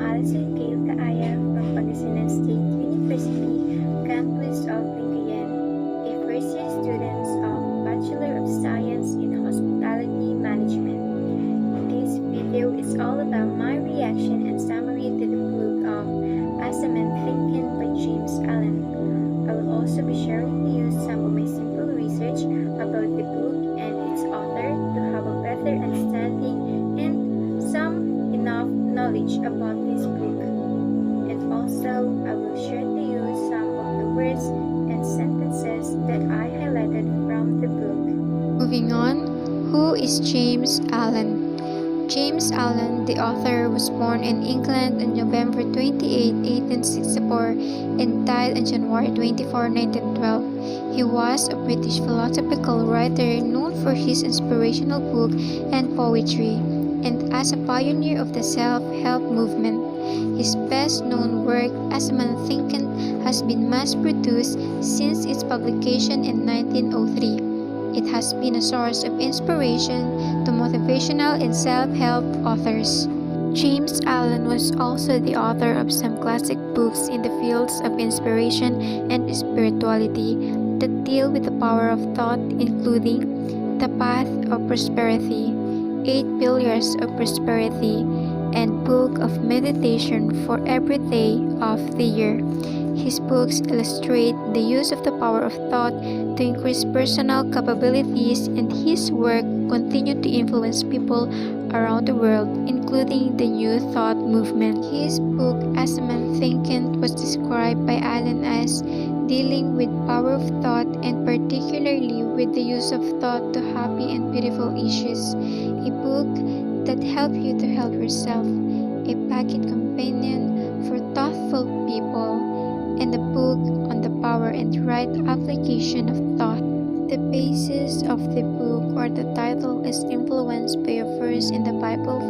Alison K. Kaaya from Pangasinan State University, campus of Lingayen, a first-year student of Bachelor of Science in Hospitality Management. This video is all about my reaction and summary to the book of As a Man Thinketh by James Allen. I will also be sharing with you some of my simple research about the book and its author to have a better understanding and some enough knowledge about this book. And also, I will share to you some of the words and sentences that I highlighted from the book. Moving on, who is James Allen? James Allen, the author, was born in England on November 28, 1864 and died on January 24, 1912. He was a British philosophical writer known for his inspirational book and poetry, and as a pioneer of the self-help movement. His best-known work, As a Man Thinketh, has been mass-produced since its publication in 1903. It has been a source of inspiration to motivational and self-help authors. James Allen was also the author of some classic books in the fields of inspiration and spirituality that deal with the power of thought, including The Path of Prosperity, 8 Pillars of Prosperity, and Book of Meditation for Every Day of the Year. His books illustrate the use of the power of thought to increase personal capabilities, and his work continued to influence people around the world, including the New Thought movement. His book, As a Man Thinketh, was described by Allen as dealing with power of thought and particularly with the use of thought to happy and beautiful issues. A book that helps you to help yourself, a pocket companion for thoughtful people, and a book on the power and right application of thought. The basis of the book or the title is influenced by a verse in the Bible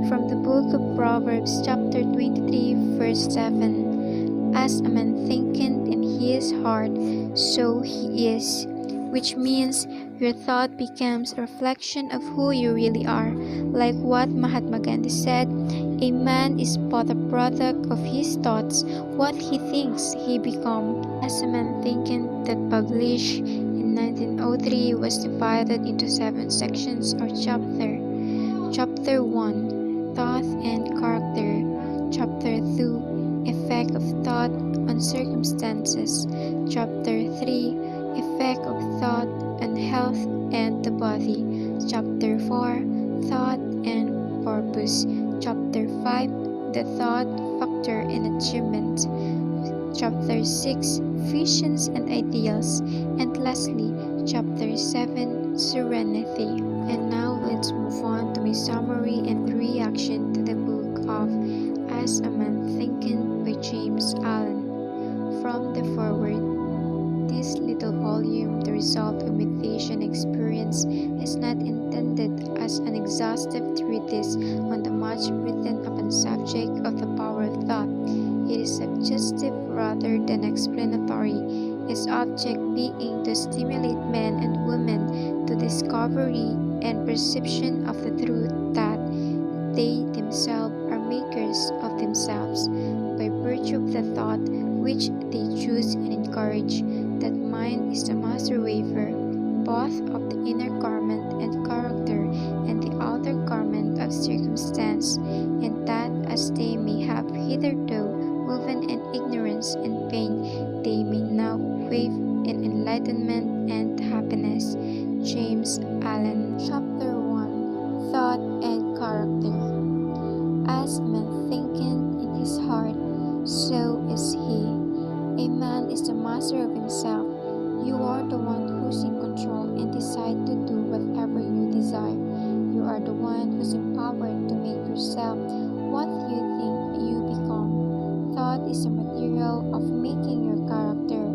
from the book of Proverbs chapter 23 verse 7. As a man thinketh in his heart, so he is, which means your thought becomes a reflection of who you really are. Like what Mahatma Gandhi said, a man is but a product of his thoughts, what he thinks he becomes. As a Man Thinketh, that published in 1903, was divided into 7 sections or chapters. Chapter 1, Thought and Character. Chapter 2, Effect of Thought on Circumstances. Chapter 3, Effect of Thought on Health and the Body. Chapter 4, Thought and Purpose. Chapter 5, The Thought Factor in Achievement. Chapter 6, Visions and Ideals. And lastly, Chapter 7, Serenity. And now let's move on to my summary and reaction to the book of As a Man Thinketh by James Allen. From the foreword, this little volume, the result of meditation experience, is not intended as an exhaustive treatise on the much written upon the subject of the power of thought. It is suggestive rather than explanatory, its object being to stimulate men and women to discovery and perception of the truth that they themselves are makers of themselves, by virtue of the thought which they choose and encourage. That mind is the master weaver, both of the inner garment and character and the outer garment of circumstance, and that as they may have hitherto woven in ignorance and pain, they may now wave in enlightenment and happiness. James Allen. Chapter 1, Thought and Character. As a man thinketh in his heart, so is he. A man is the master of himself. You are the one who's in control and decide to do whatever you desire. You are the one who's empowered to make yourself what you think you become. Thought is the material of making your character.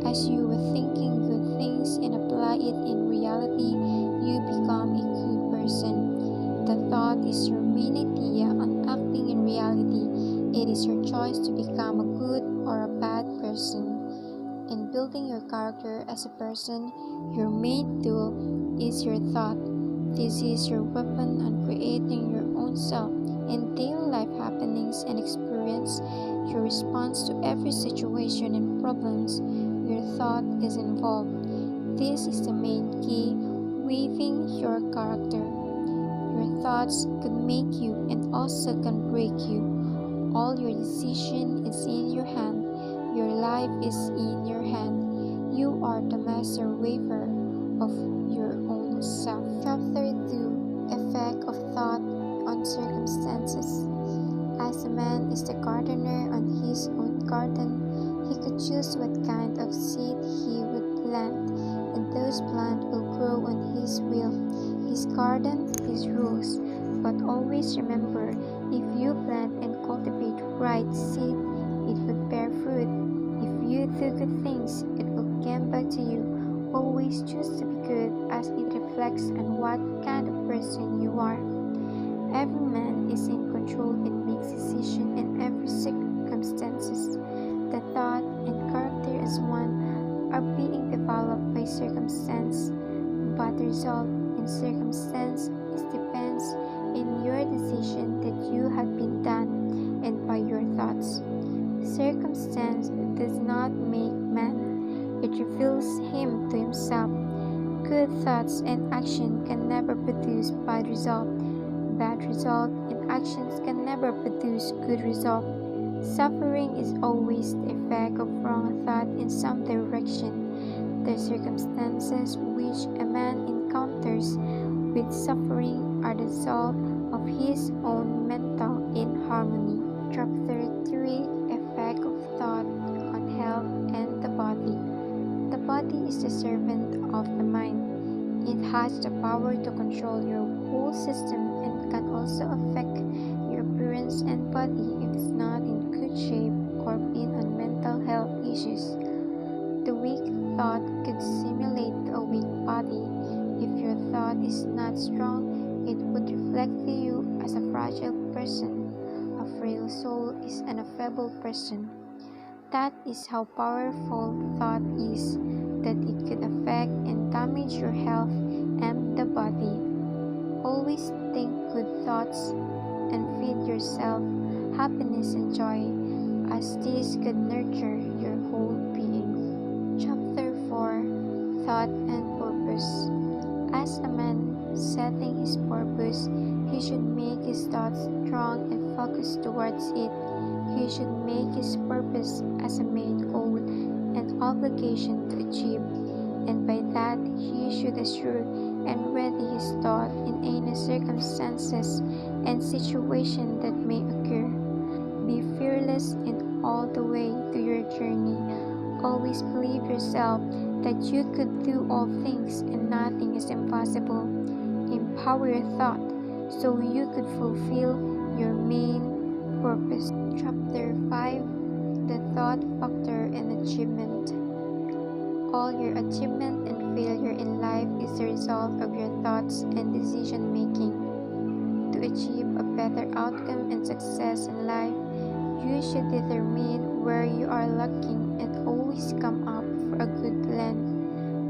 As you are thinking good things and apply it in reality, you become a good person. The thought is your main idea on acting in reality. It is your choice to become a good or a bad person. In building your character as a person, your main tool is your thought. This is your weapon on creating your own self. In daily life happenings and experience, your response to every situation and problems, your thought is involved. This is the main key, weaving your character. Your thoughts could make you and also can break you. All your decision is in your hand. Your life is in your hand. You are the master weaver of your own self. Chapter 2: Effect of Thought on Circumstances. As a man is the gardener on his own garden, he could choose what kind of seed he would plant, and those plants will grow on his will. His garden, his rules. But always remember, if you plant and cultivate right seed, it would bear fruit. If you do good things, it will come back to you. Always choose to be good, as it reflects on what kind of person you are. Every man is in control and makes decisions in every circumstances. The thought and character as one are being developed by circumstance, but the result in circumstance is depends in your decision that you have been done and by your thoughts. Circumstance does not make man, it reveals him to himself. Good thoughts and action can never produce bad result. Bad result and actions can never produce good result. Suffering is always the effect of wrong thought in some direction. The circumstances which a man encounters with suffering are the result of his own mental inharmony. Chapter 3: Effect of Thought on Health and the Body. The body is the servant of the mind. It has the power to control your whole system and can also affect your appearance and body if it's not in good shape or been on mental health issues. The weak thought could simulate a weak body. If your thought is not strong, it would reflect to you as a fragile person. A frail soul is an affable person. That is how powerful thought is, that it could affect and damage your health and the body. Always think good thoughts and feed yourself happiness and joy, as this could nurture your whole being. Chapter 4: Thought and Purpose. As a man setting his purpose, he should make his thoughts strong and focus towards it. He should make his purpose as a main goal and obligation to achieve, and by that he should assure and ready his thought in any circumstances and situation that may occur. Be fearless in all the way to your journey. Always believe yourself that you could do all things and nothing is impossible. Empower your thought so you could fulfill your main purpose. Chapter 5: The Thought Factor in Achievement. All your achievement and failure in life is the result of your thoughts and decision making. To achieve a better outcome and success in life, you should determine where you are lacking and always come up for a good plan.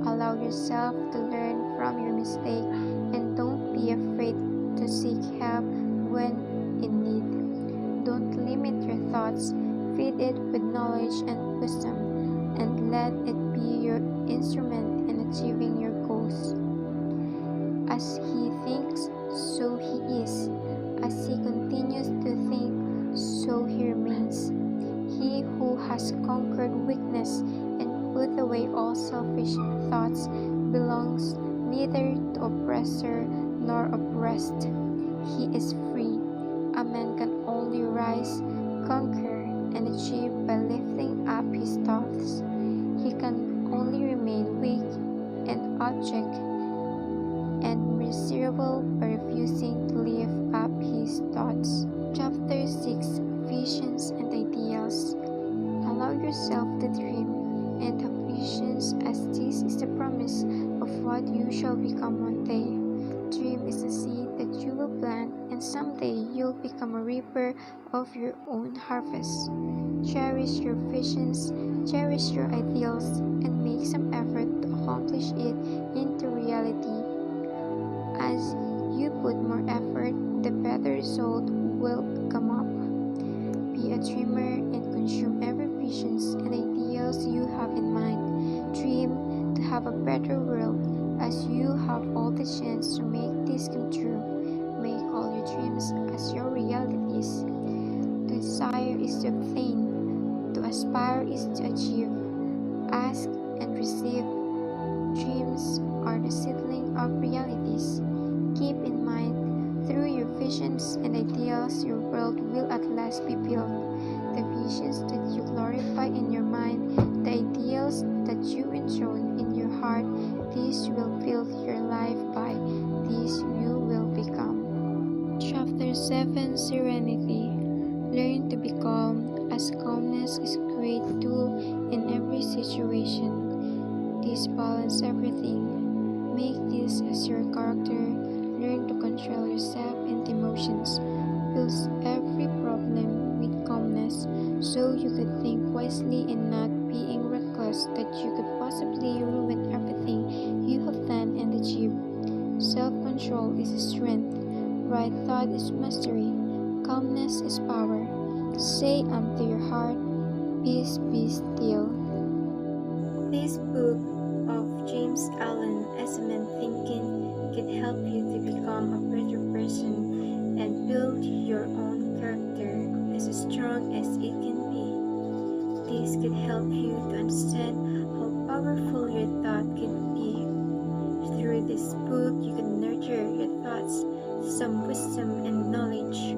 Allow yourself to learn from your mistake and don't be afraid to seek help when in need. Don't limit your thoughts, feed it with knowledge and wisdom, and let it be your instrument in achieving your goals. As he thinks, so he is. As he continues to think, so he remains. He who has conquered weakness and put away all selfish thoughts belongs neither to oppressor nor oppressed. He is free. A man can only rise, conquer, and achieve by lifting up his thoughts. He can only remain weak and abject and miserable by refusing to lift up his thoughts. Chapter 6: Visions and Ideals. Allow yourself to dream and have visions, as this is the promise of what you shall become one day. Dream is a seed that you will plant, and someday you'll become a reaper of your own harvest. Cherish your visions, cherish your ideals, and make some effort to accomplish it into reality. As you put more effort, the better result will come up. Be a dreamer and consume every visions and ideals you have in mind. Dream to have a better world as you have all the chance to make this come true. Make all your dreams as your realities. To desire is to obtain, to aspire is to achieve. Ask and receive. Dreams are the settling of realities. Keep in mind, through your visions and ideals, your world will at last be built. The visions that you glorify in your mind, the ideals that you enthrone in your heart, these will build your life by these you will become. Chapter 7 Serenity. Learn to be calm, as calmness is a great tool in every situation. This balance everything. Make this as your character. Learn to control yourself and emotions. Face every problem with calmness so you could think wisely and not being reckless that you could possibly ruin everything you have done and achieved. Self-control is a strength. Right thought is mastery. Calmness is power. Say unto your heart, peace be still. This book of James Allen Esmond Thinking can help you to become a better person and build your own character as strong as it can be. This can help you to understand how powerful your thought can be. Through this book, you can nurture your thoughts, some wisdom and knowledge.